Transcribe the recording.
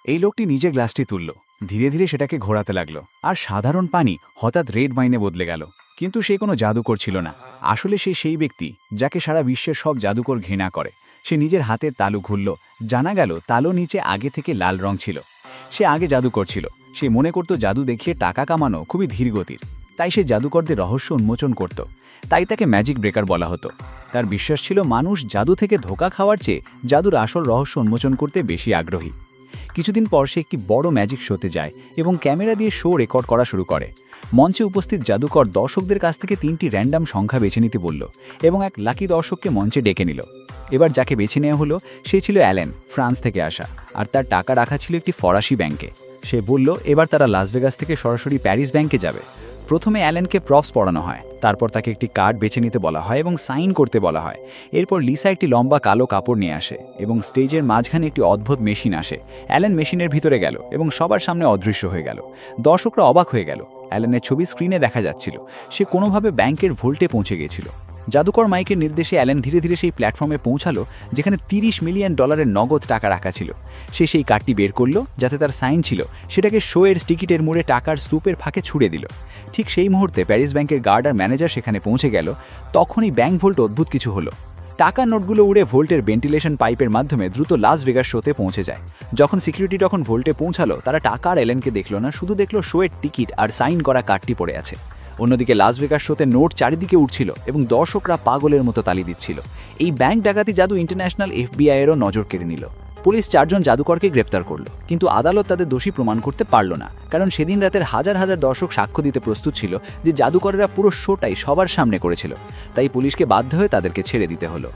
এই লোকটি নিজে গ্লাসটি তুলল, ধীরে ধীরে সেটাকে ঘোরাতে লাগলো, আর সাধারণ পানি হঠাৎ রেড ওয়াইনে বদলে গেল। কিন্তু সে কোনো জাদুকর ছিল না। আসলে সে সেই ব্যক্তি যাকে সারা বিশ্বের সব জাদুকর ঘৃণা করে। সে নিজের হাতের তালু খুলল, জানা গেল তালু নিচে আগে থেকে লাল রং ছিল। সে আগে জাদুকর ছিল। সে মনে করত জাদু দেখিয়ে টাকা কামানো খুবই ধীরগতির, তাই সে জাদুকরদের রহস্য উন্মোচন করত। তাই তাকে ম্যাজিক ব্রেকার বলা হতো। তার বিশ্বাস ছিল মানুষ জাদু থেকে ধোঁকা খাওয়ার চেয়ে জাদুর আসল রহস্য উন্মোচন করতে বেশি আগ্রহী। কিছুদিন পর সে একটি বড় ম্যাজিক শোতে যায় এবং ক্যামেরা দিয়ে শো রেকর্ড করা শুরু করে। মঞ্চে উপস্থিত জাদুকর দর্শকদের কাছ থেকে 3টি র্যান্ডম সংখ্যা বেছে নিতে বলল এবং এক লাকি দর্শককে মঞ্চে ডেকে নিল। এবার যাকে বেছে নেওয়া হলো সে ছিল অ্যালেন, ফ্রান্স থেকে আসা, আর তার টাকা রাখা ছিল একটি ফরাসি ব্যাংকে। সে বলল এবার তারা লাস ভেগাস থেকে সরাসরি প্যারিস ব্যাংকে যাবে। প্রথমে অ্যালেনকে প্রপস পড়ানো হয়, তারপর তাকে একটি কার্ড বেছে নিতে বলা হয় এবং সাইন করতে বলা হয়। এরপর লিসা একটি লম্বা কালো কাপড় নিয়ে আসে এবং স্টেজের মাঝখানে একটি অদ্ভুত মেশিন আসে। অ্যালেন মেশিনের ভিতরে গেল এবং সবার সামনে অদৃশ্য হয়ে গেল। দর্শকরা অবাক হয়ে গেল। অ্যালেনের ছবি স্ক্রিনে দেখা যাচ্ছিল। সে কোনোভাবে ব্যাংকের ভোল্টে পৌঁছে গিয়েছিল। জাদুকর মাইকের নির্দেশে অ্যালেন ধীরে ধীরে সেই প্ল্যাটফর্মে পৌঁছালো যেখানে $30 মিলিয়ন নগদ টাকা রাখা ছিল। সে সেই কার্ডটি বের করলো, যাতে তার সাইন ছিল, সেটাকে শোয়ের টিকিটের মুড়ে টাকার স্তূপের ফাঁকে ছুড়ে দিল। ঠিক সেই মুহূর্তে প্যারিস ব্যাংকের গার্ড আর ম্যানেজার সেখানে পৌঁছে গেল। তখনই ব্যাংক ভোল্ট অদ্ভুত কিছু হলো। টাকার নোটগুলো উড়ে ভোল্টের ভেন্টিলেশন পাইপের মাধ্যমে দ্রুত লাস ভেগাস শোতে পৌঁছে যায়। যখন সিকিউরিটি তখন ভোল্টে পৌঁছালো, তারা টাকা আর এলেনকে দেখল না, শুধু দেখলো শোয়ের টিকিট আর সাইন করা কার্ডটি পড়ে আছে। অন্যদিকে লাস ভেগাস শোতে নোট চারিদিকে উঠছিল এবং দর্শকরা পাগলের মতো তালি দিচ্ছিল। এই ব্যাংক ডাকাতি জাদু ইন্টারন্যাশনাল FBI-এরও নজর কেড়ে নিল। পুলিশ 4 জন জাদুকরকে গ্রেপ্তার করল, কিন্তু আদালত তাদের দোষী প্রমাণ করতে পারল না, কারণ সেদিন রাতের হাজার হাজার দর্শক সাক্ষ্য দিতে প্রস্তুত ছিল যে জাদুকরেরা পুরো শোটাই সবার সামনে করেছিল। তাই পুলিশকে বাধ্য হয়ে তাদেরকে ছেড়ে দিতে হলো।